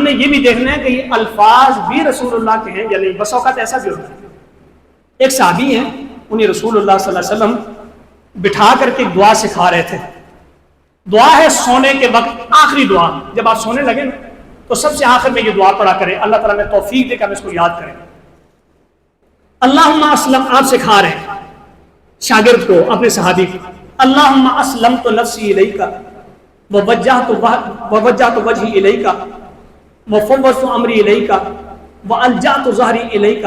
نے یہ بھی دیکھنا ہے کہ یہ الفاظ بھی رسول اللہ کے ہیں یا نہیں. بس اوقات ایسا بھی ہوتا ہے. ایک صحابی ہیں, انہیں رسول اللہ صلی اللہ علیہ وسلم بٹھا کر کے دعا سکھا رہے تھے. دعا ہے سونے کے وقت, آخری دعا. جب آپ سونے لگے نا تو سب سے آخر میں یہ دعا پڑھا کریں, اللہ تعالیٰ نے توفیق دے کہ ہم اس کو یاد کریں. اللہم اسلم, آپ سکھا رہے ہیں شاگرد کو, اپنے صحابی کو, اللہم اسلمت نفسی الیک ووجہت وجہی الیک وفوضت امری الیک والجأت ظہری الیک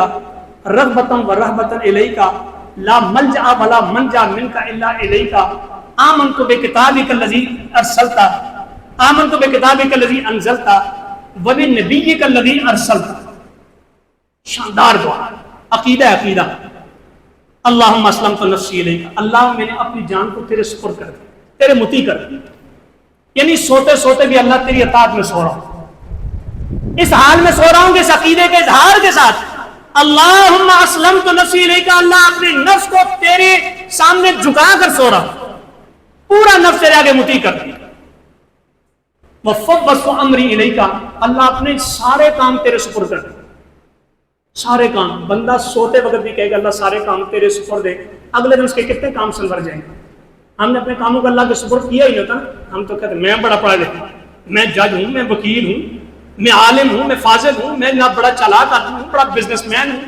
رغبۃ ورہبۃ الیک لا ملجأ ولا منجا منک الا الیک آمنت بکتابک الذی ارسلت آمنت بکتابک الذی انزلت وبنبیک الذی ارسلت. شاندار دعا, عقیدہ عقیدہ. اللہم اسلمت نفسی الیک, اللہ میں نے اپنی جان کو تیرے سپرد کر دی, تیرے مطیع کر دی. یعنی سوتے سوتے بھی اللہ تیری اطاعت میں سو رہا ہوں, اس حال میں سو رہا ہوں کہ اس عقیدے کے اظہار کے ساتھ اللہم اسلمت نفسی الیک, اللہ اپنے نفس کو تیرے سامنے جھکا کر سو رہا ہوں, پورا نفس تیرے آگے مطیع کر دی. وفوضت امری الیک, اللہ اپنے سارے کام تیرے سپرد کر دی. سارے کام, بندہ سوتے وقت بھی کہے گا اللہ سارے کام تیرے سپرد دے, اگلے دن اس کے کتنے کام سنور جائیں گے. ہم نے اپنے کاموں کو اللہ کے سپرد کیا ہی نہیں ہوتا. ہم تو کہتے ہیں میں بڑا پڑھا لکھا ہوں, میں جج ہوں, میں وکیل ہوں, میں عالم ہوں, میں فاضل ہوں, میں بڑا چالاک آدمی ہوں, بڑا بزنس مین ہوں.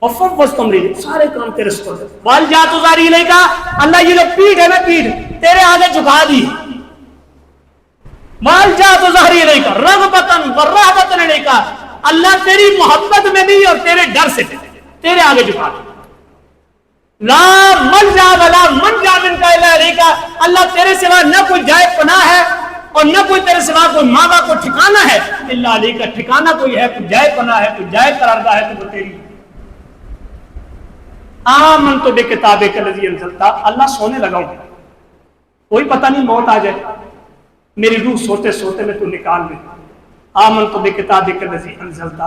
وفوضت امری, سارے کام تیرے سپرد. والجأت ظہری الیک, اللہ یہ جو پیٹھ ہے نا, پیٹھ تیرے آگے جھکا دی. والجأت ظہری الیک رغبۃ ورہبۃ الیک, اللہ تیری محبت میں بھی اور تیرے ڈر سے تیرے آگے جھکا دی. لا ملجا ولا منجا منک الا الیک, اللہ تیرے سوا نہ کوئی جائے پناہ ہے اور نہ کوئی تیرے سوا کوئی ماں باپ کو ٹھکانہ ہے, الا الیک, ٹھکانہ کوئی ہے, کوئی جائے پناہ ہے, کوئی جائے قرارگاہ ہے تو وہ تیری. آمنت بکتابک الذی انزلت, اللہ سونے لگا ہوں, کوئی پتہ نہیں موت آ جائے, میری روح سوتے سوتے میں تو نکال دے. آمنت بکتابک الذی انزلت,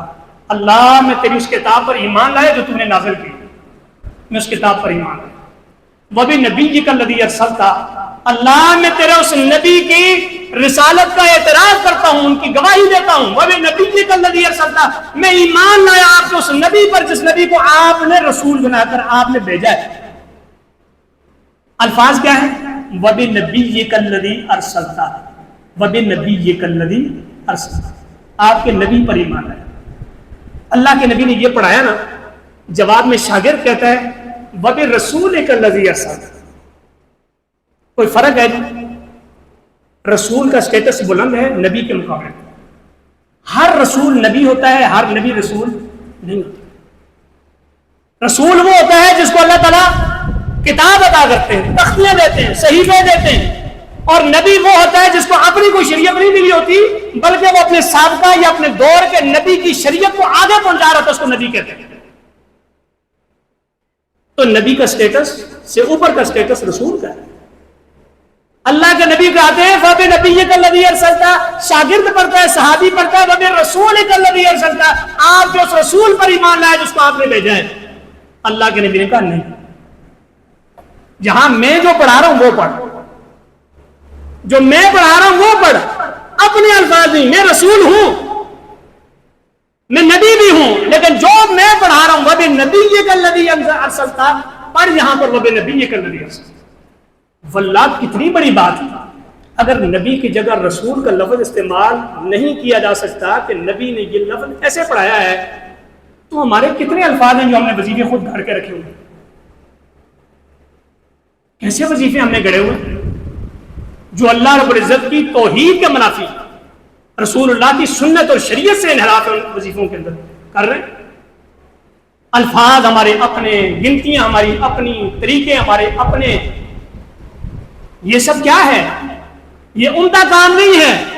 اللہ میں تیری اس کتاب پر ایمان لائے جو تم نے نازل کی, میں اس کتاب پر ایمان لائے. وبنبیک الذی ارسلت, اللہ میں تیرے اس نبی کی رسالت کا اعتراف کرتا ہوں, ان کی گواہی دیتا ہوں. وبنبیک الذی ارسلت, میں ایمان لایا آپ کے اس نبی پر جس نبی کو آپ نے رسول بنا کر آپ نے بھیجا ہے. الفاظ کیا ہے؟ وبنبیک الذی ارسلت, وبنبیک الذی ارسلت, آپ کے نبی پر ایمان لایا. اللہ کے نبی نے یہ پڑھایا نا, جواب میں شاگرد کہتا ہے وبرسولک الذی ارسلت. کوئی فرق ہے؟ رسول کا سٹیٹس بلند ہے نبی کے مقابلے. ہر رسول نبی ہوتا ہے, ہر نبی رسول نہیں ہوتا. رسول وہ ہوتا ہے جس کو اللہ تعالیٰ کتاب عطا کرتے ہیں, تختیاں دیتے ہیں, صحیفے دیتے ہیں. اور نبی وہ ہوتا ہے جس کو اپنی کوئی شریعت نہیں ملی ہوتی, بلکہ وہ اپنے سابقہ یا اپنے دور کے نبی کی شریعت کو آگے پہنچا رہا تھا, اس کو نبی کہتے ہیں. تو نبی کا سٹیٹس سے اوپر کا سٹیٹس رسول کا ہے. اللہ کے نبی کہتے ہیں وبنبیک الذی ارسلت, شاگرد پڑھتا ہے, صحابی پڑھتا ہے وبرسولک الذی ارسلت, آپ جو اس رسول پر ایمان لائے جس کو آپ نے بھیجا ہے. اللہ کے نبی نے کہا نہیں, جہاں میں جو پڑھا رہا ہوں وہ پڑھ, جو میں پڑھا رہا ہوں وہ پڑھ, اپنے الفاظ نہیں. میں رسول ہوں, میں نبی بھی ہوں, لیکن جو میں پڑھا رہا ہوں وبنبیک الذی ارسلت, پڑھ یہاں پر وبنبیک الذی ارسلت. واللہ کتنی بڑی بات ہے. اگر نبی کی جگہ رسول کا لفظ استعمال نہیں کیا جا سکتا کہ نبی نے یہ لفظ ایسے پڑھایا ہے, تو ہمارے کتنے الفاظ ہیں جو ہم نے وظیفے خود گھڑ کے رکھے ہوئے. کیسے وظیفے ہم نے گڑے ہوئے جو اللہ رب العزت کی توحید کے منافی, رسول اللہ کی سنت اور شریعت سے انحراف وظیفوں کے اندر کر رہے ہیں. الفاظ ہمارے اپنے, گنتیاں ہماری اپنی, طریقے ہمارے اپنے. یہ سب کیا ہے؟ یہ عمدہ کام نہیں ہے.